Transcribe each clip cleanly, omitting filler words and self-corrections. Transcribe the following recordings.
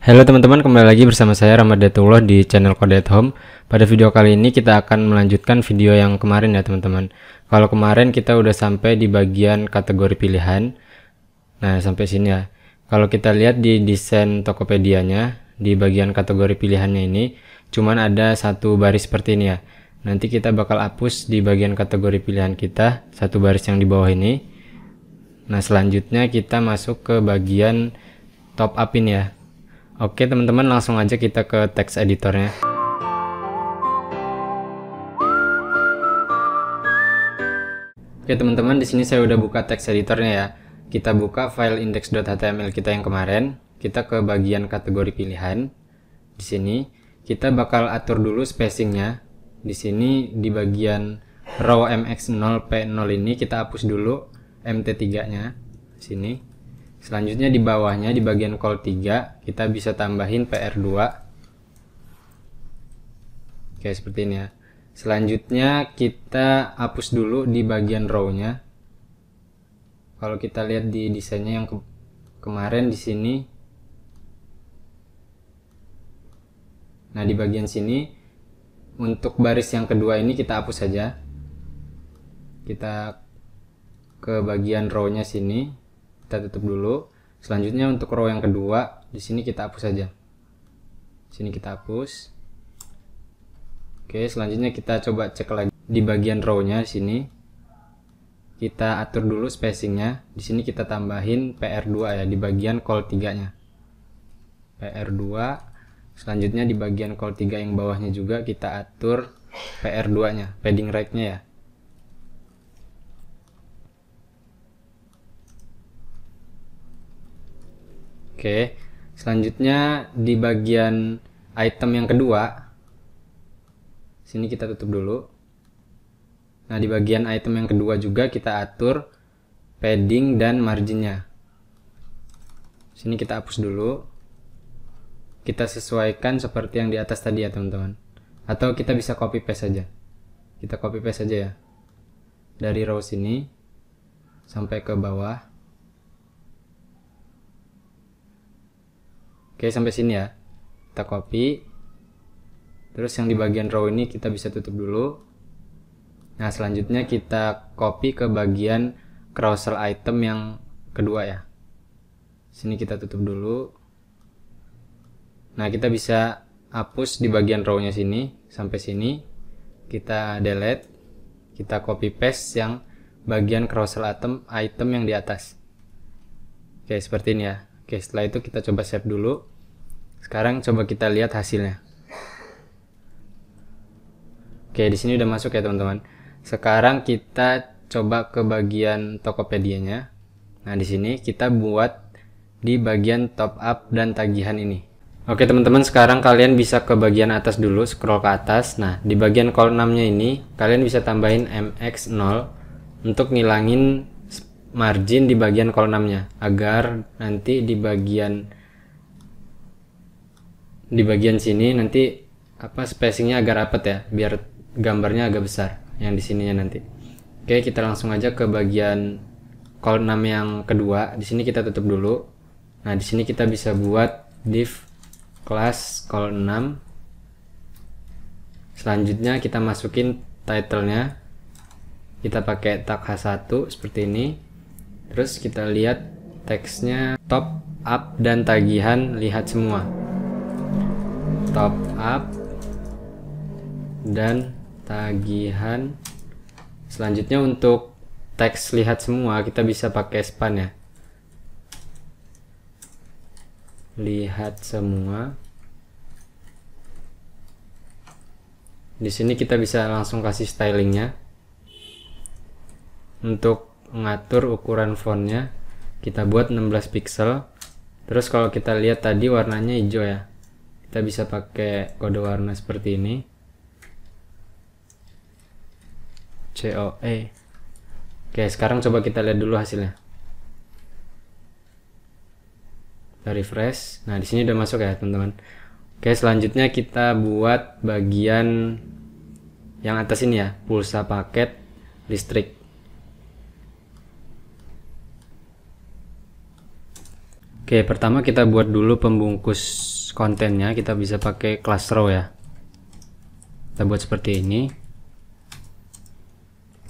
Halo teman-teman, kembali lagi bersama saya Ramadhatullah di channel Code at Home. Pada video kali ini kita akan melanjutkan video yang kemarin ya teman-teman. Kalau kemarin kita udah sampai di bagian kategori pilihan. Nah, sampai sini ya. Kalau kita lihat di desain Tokopedia-nya, di bagian kategori pilihannya ini, cuman ada satu baris seperti ini ya. Nanti kita bakal hapus di bagian kategori pilihan kita, satu baris yang di bawah ini. Nah, selanjutnya kita masuk ke bagian top up ini ya. Oke teman-teman, langsung aja kita ke text editornya. Oke teman-teman, di sini saya udah buka text editornya ya. Kita buka file index.html kita yang kemarin. Kita ke bagian kategori pilihan. Di sini kita bakal atur dulu spacingnya. Di sini di bagian row mx0 p0 ini kita hapus dulu mt3-nya. Sini. Selanjutnya di bawahnya di bagian col 3 kita bisa tambahin PR2. Oke, seperti ini ya. Selanjutnya kita hapus dulu di bagian row-nya. Kalau kita lihat di desainnya yang kemarin di sini. Nah, di bagian sini untuk baris yang kedua ini kita hapus saja. Kita ke bagian row-nya sini. Kita tutup dulu. Selanjutnya untuk row yang kedua di sini kita hapus saja. Sini kita hapus. Oke, selanjutnya kita coba cek lagi di bagian row-nya sini. Kita atur dulu spacingnya. Di sini kita tambahin PR2 ya di bagian col 3-nya. PR2. Selanjutnya di bagian col 3 yang bawahnya juga kita atur PR2-nya, padding right-nya ya. Oke, selanjutnya di bagian item yang kedua, sini kita tutup dulu. Nah, di bagian item yang kedua juga kita atur padding dan marginnya. Sini kita hapus dulu. Kita sesuaikan seperti yang di atas tadi ya teman-teman. Atau kita bisa copy paste saja. Kita copy paste saja ya. Dari row sini sampai ke bawah. Oke, sampai sini ya. Kita copy. Terus yang di bagian row ini kita bisa tutup dulu. Nah, selanjutnya kita copy ke bagian carousel item yang kedua ya. Sini kita tutup dulu. Nah, kita bisa hapus di bagian row-nya sini sampai sini. Kita delete. Kita copy paste yang bagian carousel item yang di atas. Oke, seperti ini ya. Oke, setelah itu kita coba save dulu. Sekarang coba kita lihat hasilnya. Oke, di sini udah masuk ya teman-teman. Sekarang kita coba ke bagian Tokopedia-nya. Nah, di sini kita buat di bagian top up dan tagihan ini. Oke teman-teman, sekarang kalian bisa ke bagian atas dulu, scroll ke atas. Nah, di bagian col 6-nya ini kalian bisa tambahin mx0 untuk ngilangin margin di bagian col 6-nya agar nanti di bagian sini nanti spacingnya agak rapat ya, biar gambarnya agak besar yang di sininya nanti. Oke, kita langsung aja ke bagian col 6 yang kedua. Di sini kita tutup dulu. Nah, di sini kita bisa buat div class col 6. Selanjutnya kita masukin title-nya. Kita pakai tag H1 seperti ini. Terus kita lihat teksnya top up dan tagihan lihat semua. Top up dan tagihan. Selanjutnya untuk teks lihat semua kita bisa pakai span ya. Lihat semua. Di sini kita bisa langsung kasih stylingnya. Untuk mengatur ukuran fontnya kita buat 16 pixel. Terus kalau kita lihat tadi warnanya hijau ya. Kita bisa pakai kode warna seperti ini. COE. Oke, sekarang coba kita lihat dulu hasilnya. Kita refresh. Nah, di sini udah masuk ya, teman-teman. Oke, selanjutnya kita buat bagian yang atas ini ya, pulsa paket listrik. Oke, pertama kita buat dulu pembungkus kontennya. Kita bisa pakai class row ya. Kita buat seperti ini.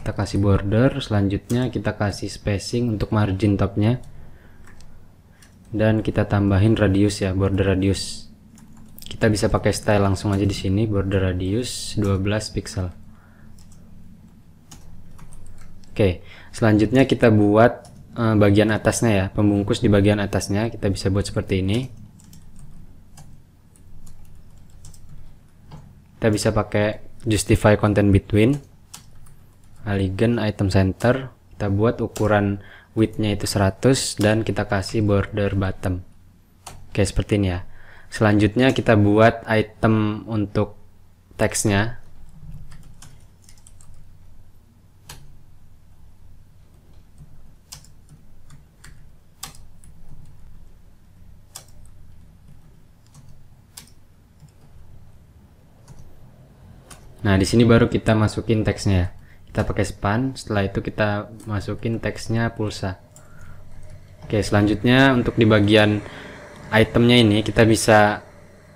Kita kasih border, selanjutnya kita kasih spacing untuk margin topnya. Dan kita tambahin radius ya, border radius. Kita bisa pakai style langsung aja di sini, border radius 12 pixel. Oke, selanjutnya kita buat bagian atasnya ya, pembungkus di bagian atasnya. Kita bisa buat seperti ini. Kita bisa pakai justify content between, alignment item center. Kita buat ukuran width-nya itu 100 dan kita kasih border bottom. Oke, seperti ini ya. Selanjutnya kita buat item untuk teksnya. Nah, di sini baru kita masukin teksnya. Kita pakai span, setelah itu kita masukin teksnya pulsa. Oke, selanjutnya untuk di bagian itemnya ini kita bisa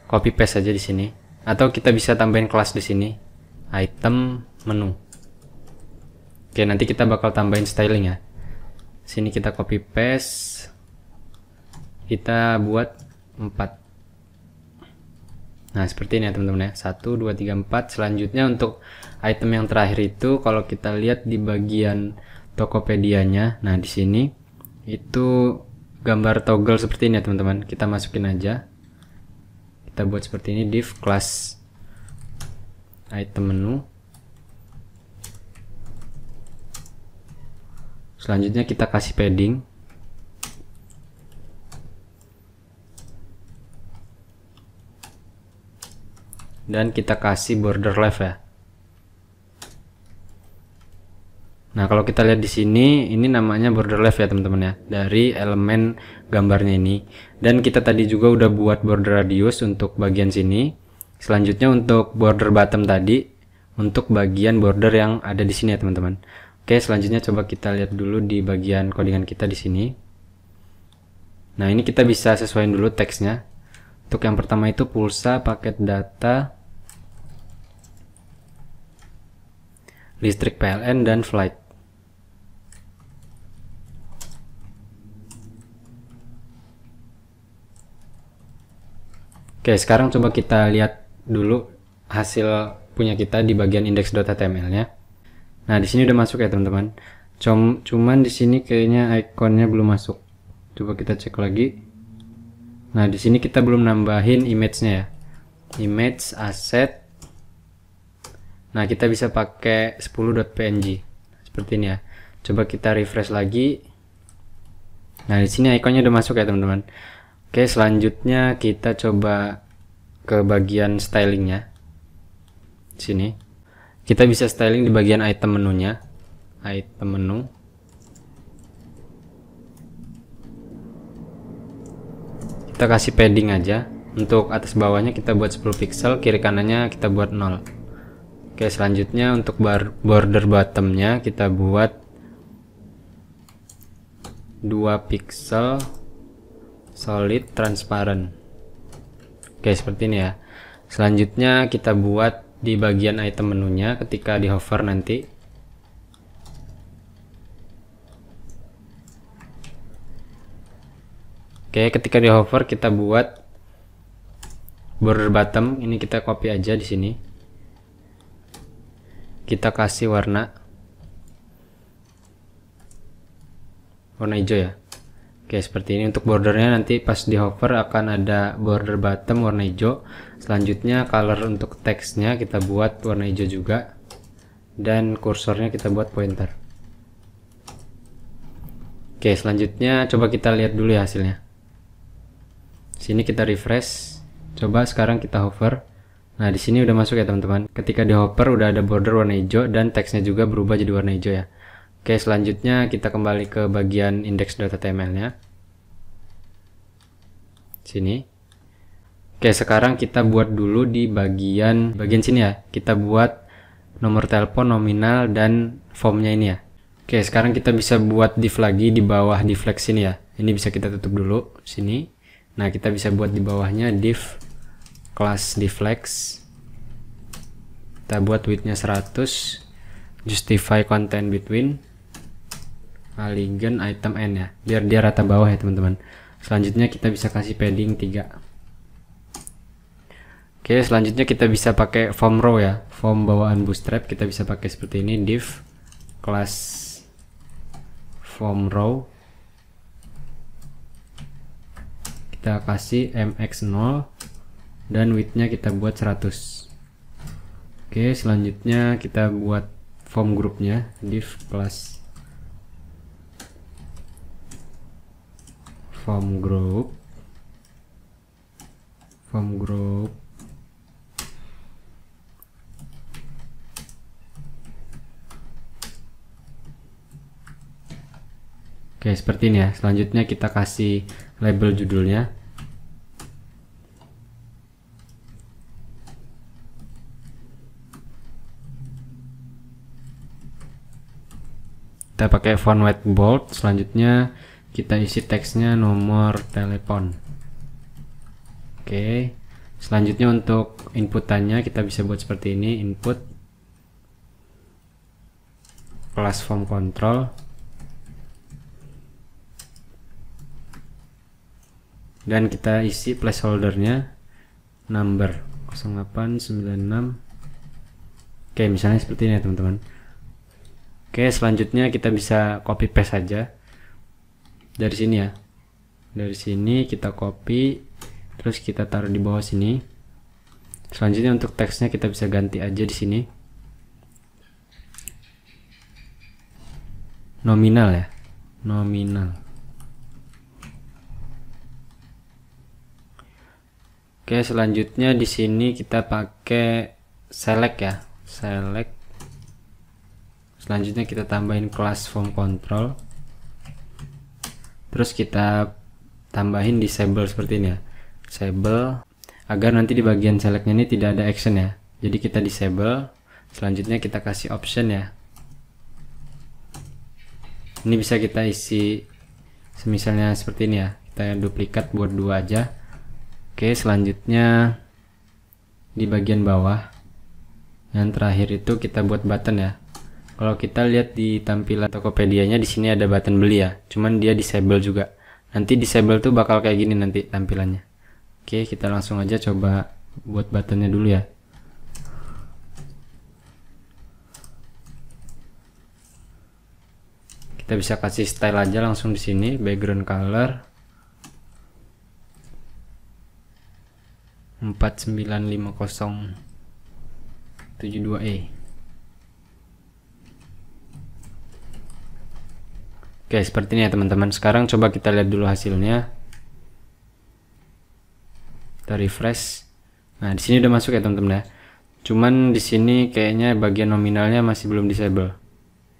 copy paste aja di sini, atau kita bisa tambahin kelas di sini, item menu. Oke, nanti kita bakal tambahin styling ya. Sini kita copy paste, kita buat 4. Nah, seperti ini ya teman-teman ya. 1, 2, 3, 4. Selanjutnya untuk item yang terakhir itu kalau kita lihat di bagian Tokopedia-nya. Nah, di sini itu gambar toggle seperti ini ya teman-teman. Kita masukin aja. Kita buat seperti ini, div class item menu. Selanjutnya kita kasih padding. Dan kita kasih border left ya. Nah, kalau kita lihat di sini, ini namanya border left ya teman-teman ya, dari elemen gambarnya ini. Dan kita tadi juga udah buat border radius untuk bagian sini. Selanjutnya untuk border bottom tadi, untuk bagian border yang ada di sini ya teman-teman. Oke, selanjutnya coba kita lihat dulu di bagian codingan kita di sini. Nah, ini kita bisa sesuaiin dulu teksnya. Untuk yang pertama itu pulsa, paket data, listrik PLN, dan flight. Oke, sekarang coba kita lihat dulu hasil punya kita di bagian index.html nya. Nah, di sini udah masuk ya teman-teman. Cuman di sini kayaknya ikonnya belum masuk. Coba kita cek lagi. Nah, di sini kita belum nambahin image-nya ya. Image, asset. Nah, kita bisa pakai 10.png. Seperti ini ya. Coba kita refresh lagi. Nah, di sini ikonnya udah masuk ya, teman-teman. Oke, selanjutnya kita coba ke bagian stylingnya. Sini. Kita bisa styling di bagian item menunya. Item menu. Kita kasih padding aja. Untuk atas bawahnya kita buat 10 pixel, kiri kanannya kita buat 0. Oke, selanjutnya untuk border bottomnya kita buat 2 pixel solid transparent. Oke, seperti ini ya. Selanjutnya kita buat di bagian item menunya ketika di hover nanti. Oke, ketika di hover kita buat border bottom, ini kita copy aja di sini. Kita kasih warna hijau ya. Oke, seperti ini untuk bordernya, nanti pas di hover akan ada border bottom warna hijau. Selanjutnya color untuk teksnya kita buat warna hijau juga, dan kursornya kita buat pointer. Oke, selanjutnya coba kita lihat dulu ya hasilnya. Sini kita refresh. Coba sekarang kita hover. Nah, di sini udah masuk ya teman-teman. Ketika di hover udah ada border warna hijau dan teksnya juga berubah jadi warna hijau ya. Oke, selanjutnya kita kembali ke bagian index.html-nya. Sini. Oke, sekarang kita buat dulu di bagian sini ya. Kita buat nomor telepon, nominal, dan formnya ini ya. Oke, sekarang kita bisa buat div lagi di bawah div flex ini ya. Ini bisa kita tutup dulu sini. Nah, kita bisa buat di bawahnya div class deflex. Kita buat widthnya 100, justify content between, polygon item n ya, biar dia rata bawah ya teman-teman. Selanjutnya kita bisa kasih padding 3. Oke, selanjutnya kita bisa pakai form row ya, form bawaan bootstrap. Kita bisa pakai seperti ini, div class form row, kita kasih mx0 dan widthnya kita buat 100. Oke, selanjutnya kita buat form grupnya, div class form group. Oke, seperti ini ya. Selanjutnya kita kasih label judulnya. Kita pakai font white bold. Selanjutnya kita isi teksnya nomor telepon. Oke, selanjutnya untuk inputannya kita bisa buat seperti ini, input class form control, dan kita isi placeholdernya number 0896. Oke, misalnya seperti ini ya teman-teman. Oke, selanjutnya kita bisa copy paste saja dari sini ya. Dari sini kita copy, terus kita taruh di bawah sini. Selanjutnya untuk teksnya kita bisa ganti aja di sini. Nominal ya, nominal. Oke, selanjutnya di sini kita pakai select ya, select. Selanjutnya kita tambahin class form control, terus kita tambahin disable seperti ini ya, disable, agar nanti di bagian selectnya ini tidak ada action ya, jadi kita disable. Selanjutnya kita kasih option ya, ini bisa kita isi semisalnya seperti ini ya, kita duplikat buat 2 aja. Oke, selanjutnya di bagian bawah yang terakhir itu kita buat button ya. Kalau kita lihat di tampilan Tokopedia-nya, di sini ada button beli ya, cuman dia disable juga. Nanti disable tuh bakal kayak gini nanti tampilannya. Oke, kita langsung aja coba buat buttonnya dulu ya. Kita bisa kasih style aja langsung di sini, background color 4950072E. Oke, seperti ini ya teman-teman. Sekarang coba kita lihat dulu hasilnya. Kita refresh. Nah, di sini udah masuk ya teman-teman ya. Cuman di sini kayaknya bagian nominalnya masih belum disable.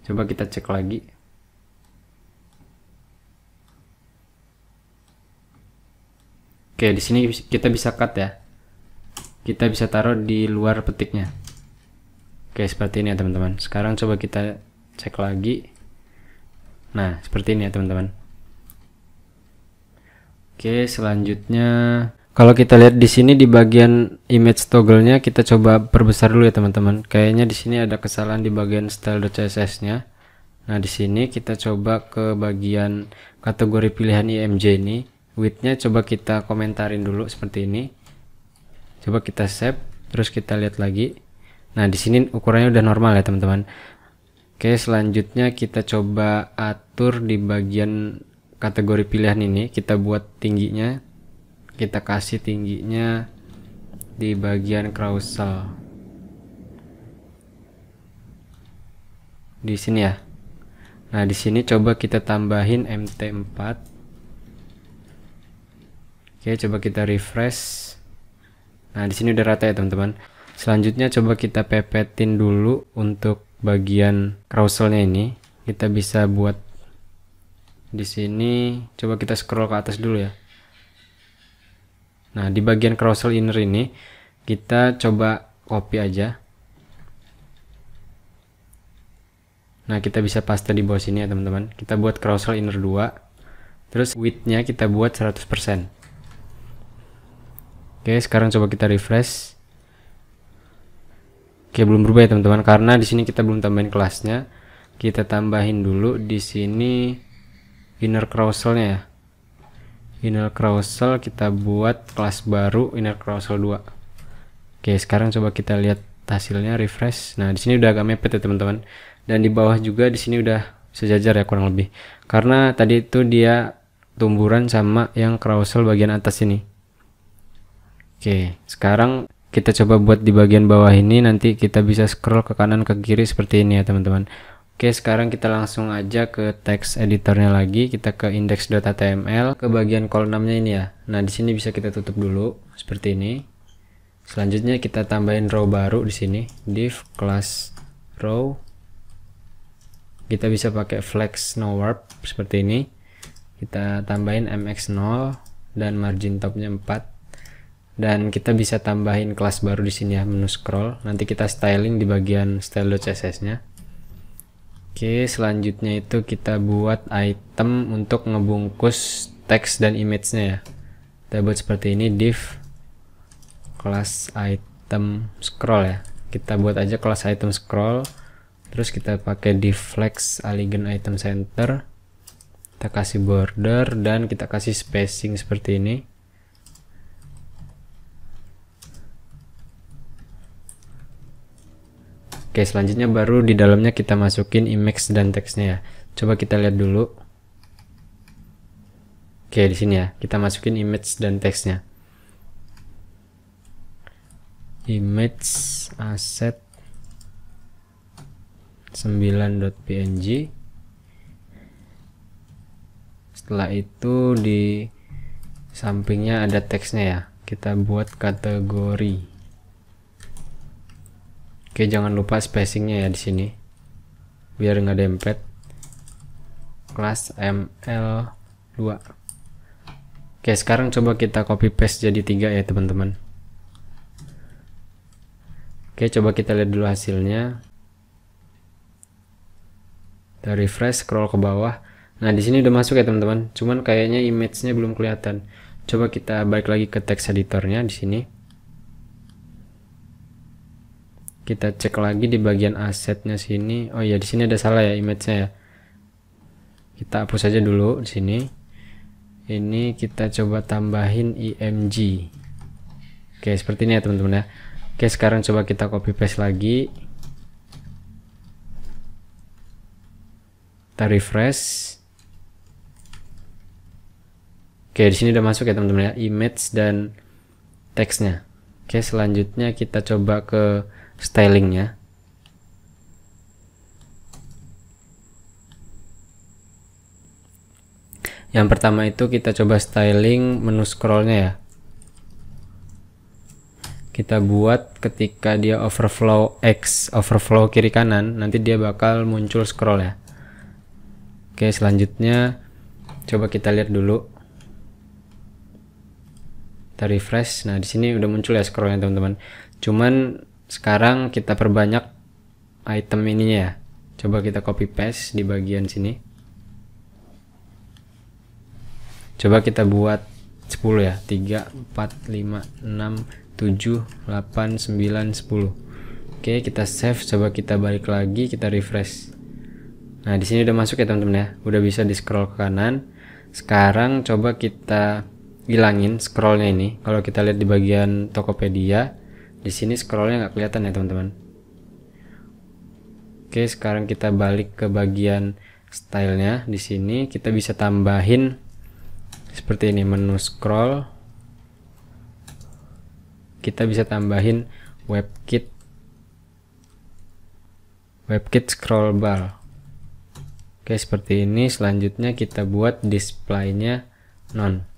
Coba kita cek lagi. Oke, di sini kita bisa cut ya. Kita bisa taruh di luar petiknya. Oke, seperti ini ya teman-teman. Sekarang coba kita cek lagi. Nah, seperti ini ya teman-teman. Oke, selanjutnya kalau kita lihat di sini di bagian image toggle-nya, kita coba perbesar dulu ya teman-teman. Kayaknya di sini ada kesalahan di bagian style.css-nya. Nah, di sini kita coba ke bagian kategori pilihan IMG ini. Width-nya coba kita komentarin dulu seperti ini. Coba kita save, terus kita lihat lagi. Nah, di sini ukurannya udah normal ya teman-teman. Oke, selanjutnya kita coba atur di bagian kategori pilihan ini. Kita buat tingginya, kita kasih tingginya di bagian carousel di sini ya. Nah, di sini coba kita tambahin MT4. Oke, coba kita refresh. Nah, di sini udah rata ya teman-teman. Selanjutnya coba kita pepetin dulu untuk bagian carouselnya ini. Kita bisa buat di sini. Coba kita scroll ke atas dulu ya. Nah, di bagian carousel inner ini kita coba copy aja. Nah, kita bisa paste di bawah sini ya teman-teman. Kita buat carousel inner 2. Terus width-nya kita buat 100%. Oke, sekarang coba kita refresh. Oke, belum berubah ya teman-teman, karena di sini kita belum tambahin kelasnya. Kita tambahin dulu di sini inner carousel-nya ya. Inner carousel kita buat kelas baru inner carousel 2. Oke, sekarang coba kita lihat hasilnya, refresh. Nah, di sini udah agak mepet ya teman-teman. Dan di bawah juga di sini udah sejajar ya kurang lebih. Karena tadi itu dia tumburan sama yang carousel bagian atas ini. Oke, sekarang kita coba buat di bagian bawah ini, nanti kita bisa scroll ke kanan ke kiri seperti ini ya teman-teman. Oke, sekarang kita langsung aja ke text editornya lagi, kita ke index.html, ke bagian kolomnya ini ya. Nah, di sini bisa kita tutup dulu seperti ini. Selanjutnya kita tambahin row baru di sini, div class row. Kita bisa pakai flex no warp seperti ini. Kita tambahin mx0 dan margin topnya 4. Dan kita bisa tambahin kelas baru di sini ya, menu scroll. Nanti kita styling di bagian style.css-nya. Oke, selanjutnya itu kita buat item untuk ngebungkus teks dan image-nya ya. Kita buat seperti ini, div kelas item scroll ya. Kita buat aja kelas item scroll. Terus kita pakai div flex elegant item center. Kita kasih border dan kita kasih spacing seperti ini. Oke, selanjutnya baru di dalamnya kita masukin image dan teksnya ya. Coba kita lihat dulu. Oke, di sini ya, kita masukin image dan teksnya. Image asset 9.png. Setelah itu di sampingnya ada teksnya ya. Kita buat kategori. Oke, jangan lupa spacingnya ya di sini, biar nggak dempet. Kelas ml2. Oke, sekarang coba kita copy paste jadi 3 ya teman-teman. Oke, coba kita lihat dulu hasilnya. Kita refresh, scroll ke bawah. Nah, di sini udah masuk ya teman-teman. Cuman kayaknya image-nya belum kelihatan. Coba kita balik lagi ke text editornya di sini. Kita cek lagi di bagian asetnya sini. Oh iya, di sini ada salah ya image-nya ya. Kita hapus aja dulu di sini. Ini kita coba tambahin img. Oke, seperti ini ya teman-teman ya. Oke, sekarang coba kita copy paste lagi. Kita refresh. Oke, di sini udah masuk ya teman-teman ya, image dan teksnya. Oke, selanjutnya kita coba ke stylingnya. Yang pertama itu kita coba styling menu scrollnya ya. Kita buat ketika dia overflow X, overflow kiri kanan, nanti dia bakal muncul scroll ya. Oke, selanjutnya coba kita lihat dulu. Kita refresh. Nah, di sini udah muncul ya scrollnya teman-teman. Cuman sekarang kita perbanyak item ininya ya. Coba kita copy paste di bagian sini. Coba kita buat 10 ya. 3, 4, 5, 6, 7, 8, 9, 10. Oke, kita save. Coba kita balik lagi, kita refresh. Nah, di sini udah masuk ya teman-teman ya. Udah bisa di scroll ke kanan. Sekarang coba kita hilangin scrollnya ini. Kalau kita lihat di bagian Tokopedia, di sini scrollnya nggak kelihatan ya teman-teman. Oke, sekarang kita balik ke bagian stylenya. Di sini kita bisa tambahin seperti ini, menu scroll. Kita bisa tambahin WebKit scroll bar. Oke, seperti ini. Selanjutnya kita buat display-nya none.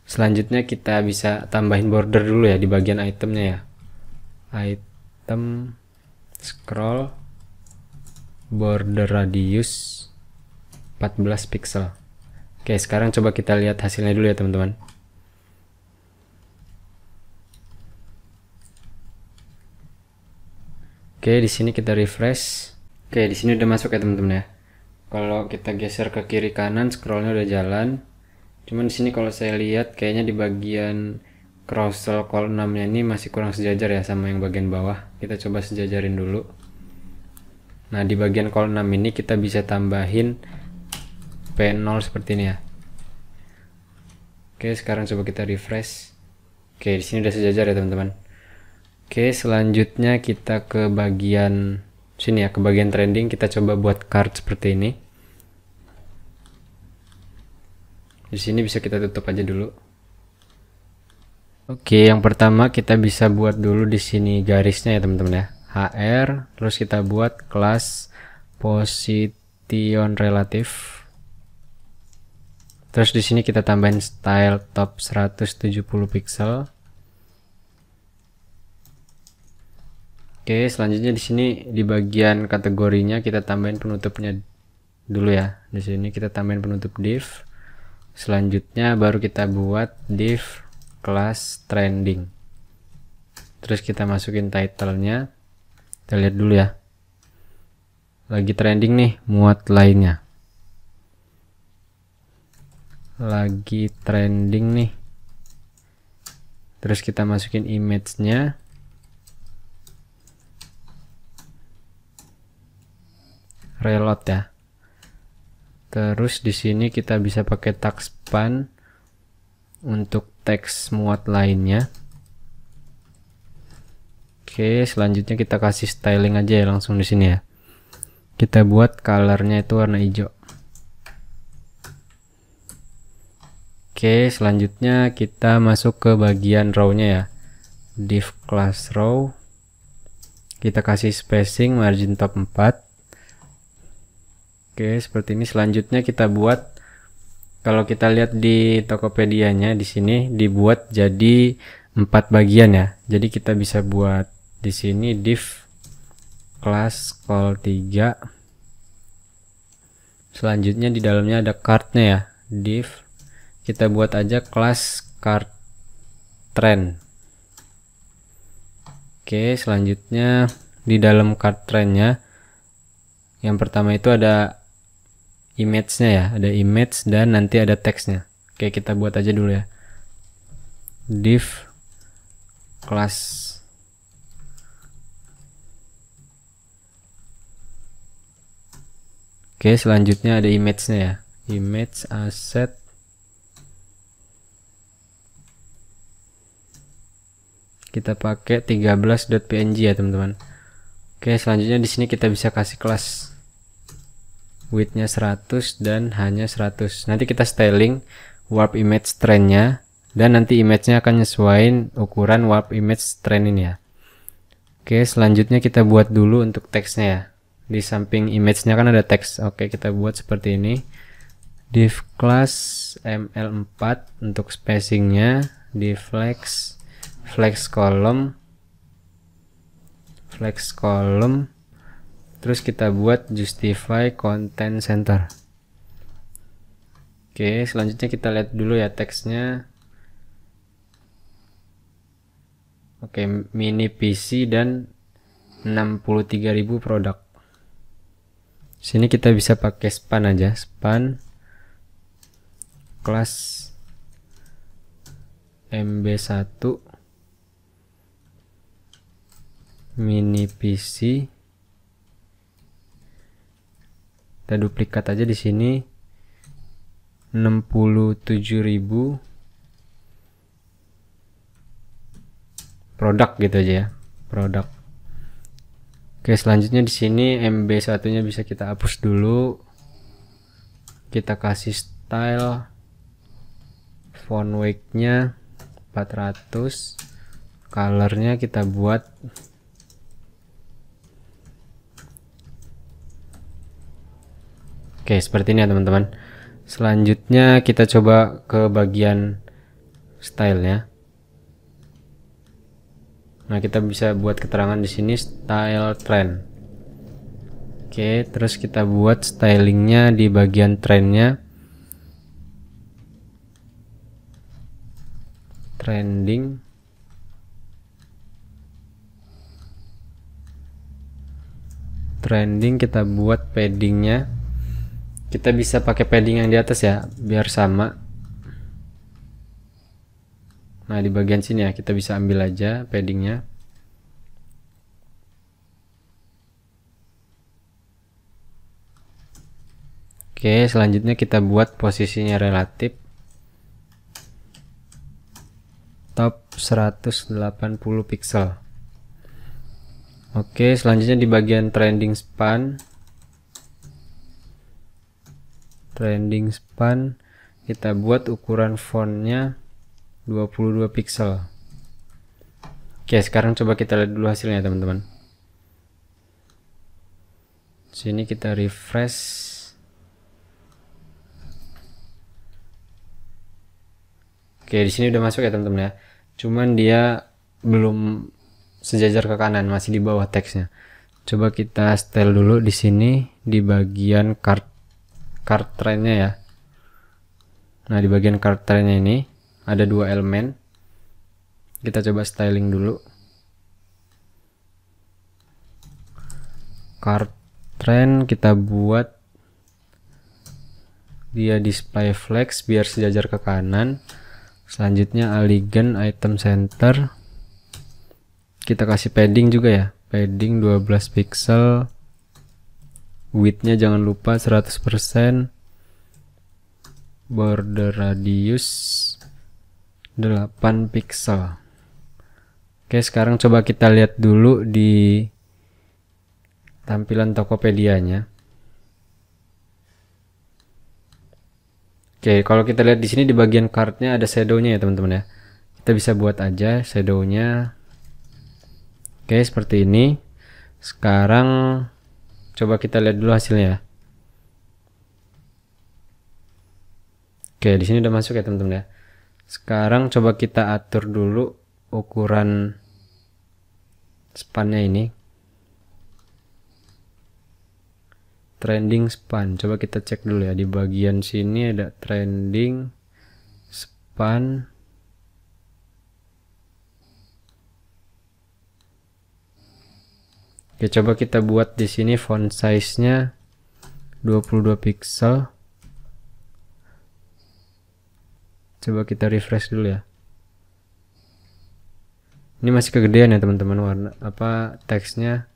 Selanjutnya kita bisa tambahin border dulu ya di bagian itemnya ya. Item scroll border radius 14 pixel. Oke, sekarang coba kita lihat hasilnya dulu ya teman-teman. Oke, di sini kita refresh. Oke, di sini udah masuk ya teman-teman ya. Kalau kita geser ke kiri kanan, scrollnya udah jalan. Cuman di sini kalau saya lihat kayaknya di bagian carousel column-nya ini masih kurang sejajar ya sama yang bagian bawah. Kita coba sejajarin dulu. Nah, di bagian column 6 ini kita bisa tambahin P0 seperti ini ya. Oke, sekarang coba kita refresh. Oke, di sini udah sejajar ya teman-teman. Oke, selanjutnya kita ke bagian sini ya, ke bagian trending. Kita coba buat card seperti ini. Di sini bisa kita tutup aja dulu. Oke, yang pertama kita bisa buat dulu di sini garisnya ya teman-teman ya. HR, terus kita buat kelas position relatif. Terus di sini kita tambahin style top 170 pixel. Oke, selanjutnya di sini di bagian kategorinya kita tambahin penutupnya dulu ya. Di sini kita tambahin penutup div. Selanjutnya baru kita buat div kelas trending. Terus kita masukin title-nya. Kita lihat dulu ya. Lagi trending nih, muat lainnya. Lagi trending nih. Terus kita masukin image-nya. Reload ya. Terus di sini kita bisa pakai tag span untuk teks muat lainnya. Oke, selanjutnya kita kasih styling aja ya langsung di sini ya. Kita buat colornya itu warna hijau. Oke, selanjutnya kita masuk ke bagian row-nya ya. Div class row. Kita kasih spacing margin top 4. Oke, seperti ini. Selanjutnya kita buat, kalau kita lihat di Tokopedia-nya di sini dibuat jadi 4 bagian ya. Jadi kita bisa buat di sini div class call 3. Selanjutnya di dalamnya ada card-nya ya. Div kita buat aja class card trend. Oke, selanjutnya di dalam card trend-nya yang pertama itu ada image-nya ya, ada image dan nanti ada teksnya. Oke, kita buat aja dulu ya. Div class Oke, selanjutnya ada image-nya ya. Image asset. Kita pakai 13.png ya, teman-teman. Oke, selanjutnya di sini kita bisa kasih kelas width-nya 100 dan hanya 100. Nanti kita styling warp image trend-nya dan nanti image-nya akan nyesuaiin ukuran warp image trend ini ya. Oke, selanjutnya kita buat dulu untuk teksnya ya. Di samping image-nya kan ada teks. Oke, kita buat seperti ini. Div class ml4 untuk spacingnya, div flex column, terus kita buat justify content center. Oke, selanjutnya kita lihat dulu ya teksnya. Oke, mini PC dan 63.000 produk. Sini kita bisa pakai span aja, span kelas MB1 mini PC. Kita duplikat aja di sini 67.000 produk gitu aja ya, produk. Oke, selanjutnya di sini MB1-nya bisa kita hapus dulu. Kita kasih style font weight-nya 400. Color-nya kita buat oke, seperti ini ya teman-teman. Selanjutnya kita coba ke bagian style-nya. Nah, kita bisa buat keterangan di sini style trend. Oke, terus kita buat stylingnya di bagian trendnya. Trending. Trending kita buat paddingnya Kita bisa pakai padding yang di atas ya, biar sama. Nah, di bagian sini ya, kita bisa ambil aja paddingnya. Oke, selanjutnya kita buat posisinya relatif. Top 180 pixel. Oke, selanjutnya di bagian trending span. Kita buat ukuran fontnya 22 pixel. Oke, sekarang coba kita lihat dulu hasilnya teman-teman. Sini kita refresh. Oke, di sini udah masuk ya teman-teman ya. Cuman dia belum sejajar ke kanan, masih di bawah teksnya. Coba kita style dulu di sini di bagian card trendnya ya. Nah, di bagian card trendnya ini ada dua elemen. Kita coba styling dulu. Card trend kita buat dia display flex biar sejajar ke kanan. Selanjutnya align item center. Kita kasih padding juga ya. Padding 12 pixel. Widthnya jangan lupa 100%. Border radius 8 pixel. Oke, sekarang coba kita lihat dulu di tampilan Tokopedia-nya. Oke, kalau kita lihat di sini di bagian card-nya ada shadow-nya ya teman-teman ya. Kita bisa buat aja shadow-nya. Oke, seperti ini. Sekarang coba kita lihat dulu hasilnya. Oke, di sini udah masuk ya teman-teman ya. Sekarang coba kita atur dulu ukuran span-nya ini. Trending span. Coba kita cek dulu ya. Di bagian sini ada trending span. Oke, coba kita buat di sini font size-nya 22 pixel. Coba kita refresh dulu ya. Ini masih kegedean ya teman-teman, warna apa teksnya.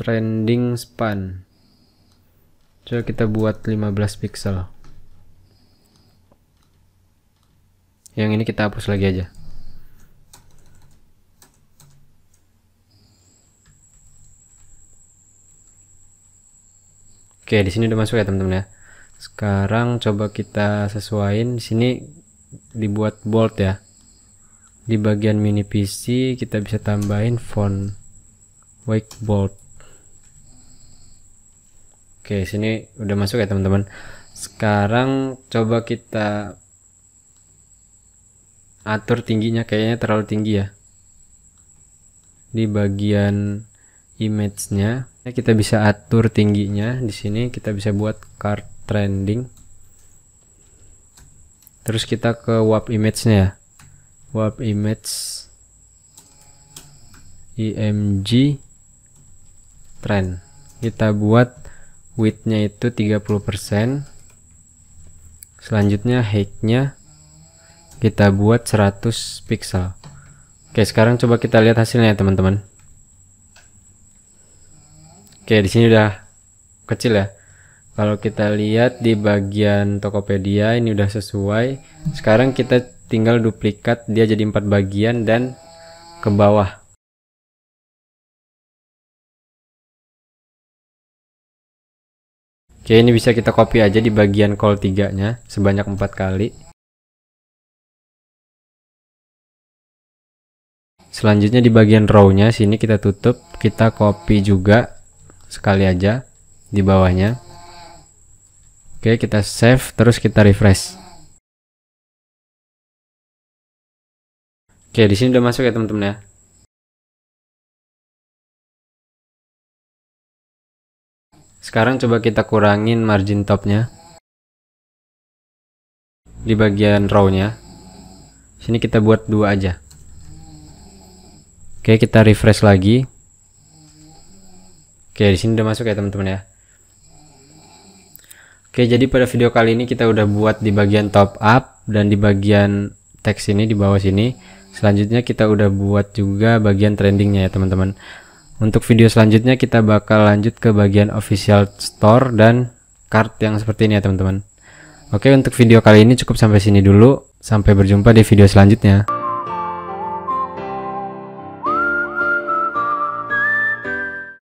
Trending span. Coba kita buat 15 pixel. Yang ini kita hapus lagi aja. Oke, di sini udah masuk ya teman-teman ya. Sekarang coba kita sesuaiin. Di sini dibuat bold ya. Di bagian mini PC kita bisa tambahin font white bold. Oke, sini udah masuk ya teman-teman. Sekarang coba kita atur tingginya, kayaknya terlalu tinggi ya. Di bagian image-nya kita bisa atur tingginya. Di sini kita bisa buat card trending. Terus kita ke warp image-nya ya. Warp image img trend. Kita buat width-nya itu 30%. Selanjutnya height-nya kita buat 100 pixel. Oke, sekarang coba kita lihat hasilnya ya teman-teman. Oke, di sini udah kecil ya. Kalau kita lihat di bagian Tokopedia ini udah sesuai. Sekarang kita tinggal duplikat dia jadi 4 bagian dan ke bawah. Oke, ini bisa kita copy aja di bagian call 3-nya sebanyak 4 kali. Selanjutnya di bagian row-nya sini kita tutup, kita copy juga sekali aja di bawahnya. Oke, kita save terus kita refresh. Oke, di sini udah masuk ya teman-teman ya. Sekarang coba kita kurangin margin topnya di bagian row-nya. Sini kita buat 2 aja. Oke, kita refresh lagi. Oke, di sini udah masuk ya teman-teman ya. Oke, jadi pada video kali ini kita udah buat di bagian top up dan di bagian teks ini di bawah sini. Selanjutnya kita udah buat juga bagian trendingnya ya teman-teman. Untuk video selanjutnya kita bakal lanjut ke bagian official store dan card yang seperti ini ya teman-teman. Oke, untuk video kali ini cukup sampai sini dulu. Sampai berjumpa di video selanjutnya.